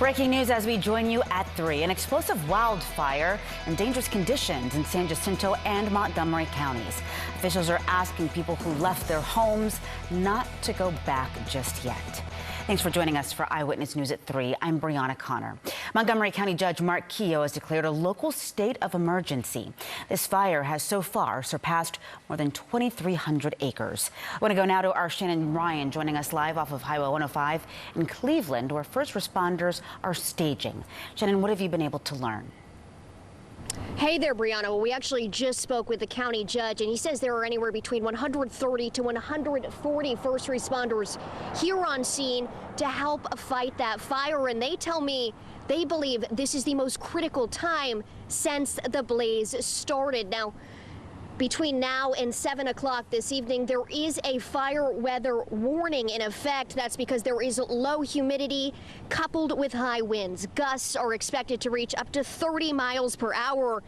Breaking news as we join you at 3. An explosive wildfire and dangerous conditions in San Jacinto and Montgomery counties. Officials are asking people who left their homes not to go back just yet. Thanks for joining us for Eyewitness News at 3. I'm Brianna Connor. Montgomery County Judge Mark Keogh has declared a local state of emergency. This fire has so far surpassed more than 2,300 acres. I want to go now to our Shannon Ryan joining us live off of Highway 105 in Cleveland, where first responders are staging. Shannon, what have you been able to learn? Hey there, Brianna. Well, we actually just spoke with the county judge, and he says there are anywhere between 130 to 140 first responders here on scene to help fight that fire. And they tell me they believe this is the most critical time since the blaze started. Now, between now and 7 o'clock this evening, there is a fire weather warning in effect. That's because there is low humidity coupled with high winds. Gusts are expected to reach up to 30 miles per hour.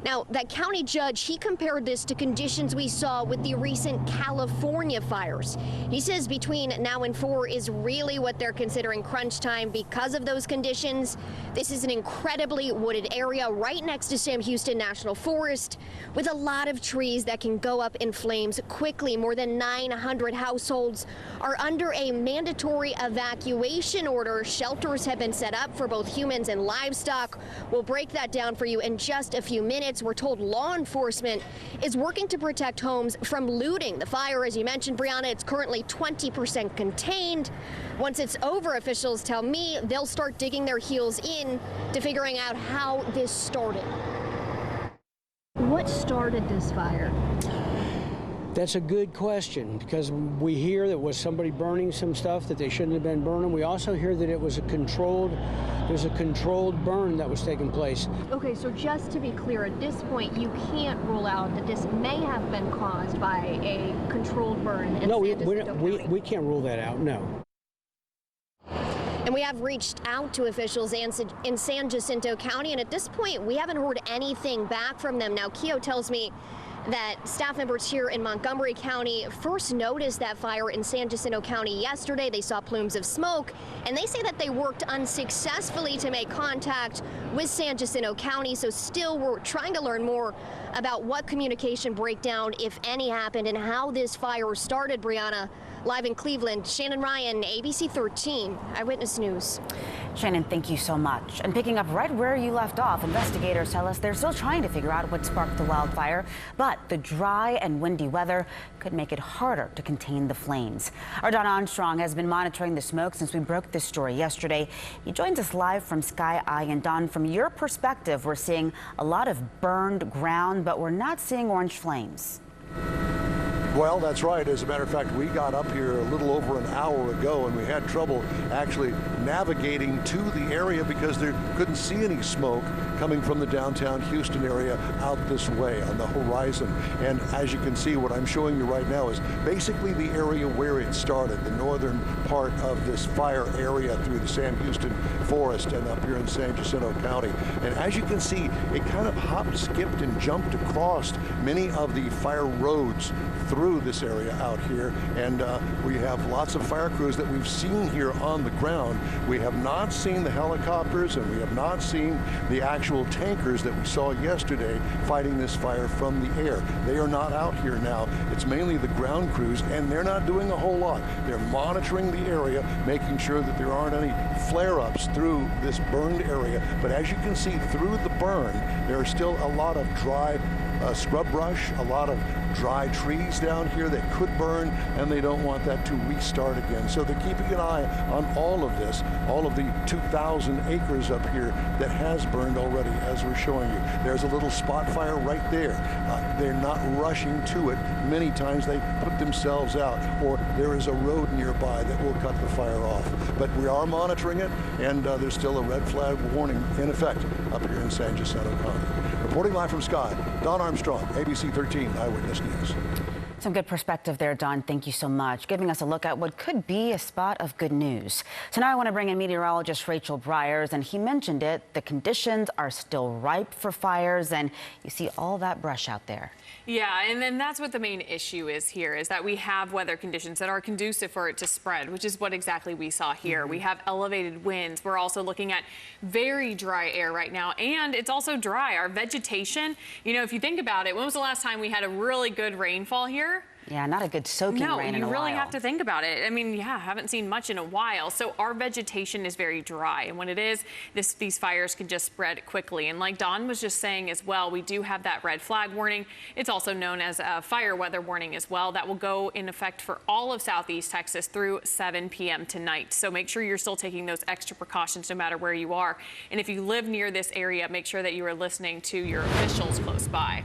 Now, that county judge, he compared this to conditions we saw with the recent California fires. He says between now and 4 is really what they're considering crunch time because of those conditions. This is an incredibly wooded area right next to Sam Houston National Forest with a lot of trees that can go up in flames quickly. More than 900 households are under a mandatory evacuation order. Shelters have been set up for both humans and livestock. We'll break that down for you in just a few minutes. We're told law enforcement is working to protect homes from looting. The fire, as you mentioned, Brianna, it's currently 20% contained. Once it's over, officials tell me they'll start digging their heels in to figuring out how this started. What started this fire? That's a good question, because we hear that was somebody burning some stuff that they shouldn't have been burning. We also hear that it was there's a controlled burn that was taking place. Okay, so just to be clear, at this point, you can't rule out that this may have been caused by a controlled burn in San Jacinto County. We can't rule that out, no. And we have reached out to officials in San Jacinto County, and at this point, we haven't heard anything back from them. Now, Keogh tells me that staff members here in Montgomery County first noticed that fire in San Jacinto County yesterday. They saw plumes of smoke, and they say that they worked unsuccessfully to make contact with San Jacinto County. So still, we're trying to learn more about what communication breakdown, if any, happened and how this fire started. Brianna, live in Cleveland, Shannon Ryan, ABC 13, Eyewitness News. Shannon, thank you so much. And picking up right where you left off, investigators tell us they're still trying to figure out what sparked the wildfire, but the dry and windy weather could make it harder to contain the flames. Our Don Armstrong has been monitoring the smoke since we broke this story yesterday. He joins us live from Sky Eye. And Don, from your perspective, we're seeing a lot of burned ground, but we're not seeing orange flames. Well, that's right. As a matter of fact, we got up here a little over an hour ago, and we had trouble actually navigating to the area because they couldn't see any smoke coming from the downtown Houston area out this way on the horizon. And as you can see, what I'm showing you right now is basically the area where it started, the northern part of this fire area through the Sam Houston Forest and up here in San Jacinto County. And as you can see, it kind of hopped, skipped, and jumped across many of the fire roads through this area out here, and we have lots of fire crews that we've seen here on the ground. We have not seen the helicopters, and we have not seen the actual tankers that we saw yesterday fighting this fire from the air. They are not out here now. It's mainly the ground crews, and they're not doing a whole lot. They're monitoring the area, making sure that there aren't any flare-ups through this burned area. But as you can see through the burn, there are still a lot of dry scrub brush, a lot of dry trees down here that could burn, and they don't want that to restart again. So they're keeping an eye on all of this, all of the 2,000 acres up here that has burned already, as we're showing you. There's a little spot fire right there. They're not rushing to it. Many times they put themselves out, or there is a road nearby that will cut the fire off. But we are monitoring it, and there's still a red flag warning in effect up here in San Jacinto County. Reporting live from Sky, Don Armstrong, ABC 13 Eyewitness News. Some good perspective there, Don. Thank you so much. Giving us a look at what could be a spot of good news. So now I want to bring in meteorologist Rachel Bryars, and he mentioned it. The conditions are still ripe for fires, and you see all that brush out there. Yeah, and then that's what the main issue is here, is that we have weather conditions that are conducive for it to spread, which is what exactly we saw here. We have elevated winds. We're also looking at very dry air right now, and it's also dry. Our vegetation, you know, if you think about it, when was the last time we had a really good rainfall here? Yeah, not a good soaking rain in a while. No, you really have to think about it. I mean, yeah, haven't seen much in a while. So our vegetation is very dry. And when it is, these fires can just spread quickly. And like Don was just saying as well, we do have that red flag warning. It's also known as a fire weather warning as well. That will go in effect for all of Southeast Texas through 7 p.m. tonight. So make sure you're still taking those extra precautions no matter where you are. And if you live near this area, make sure that you are listening to your officials close by.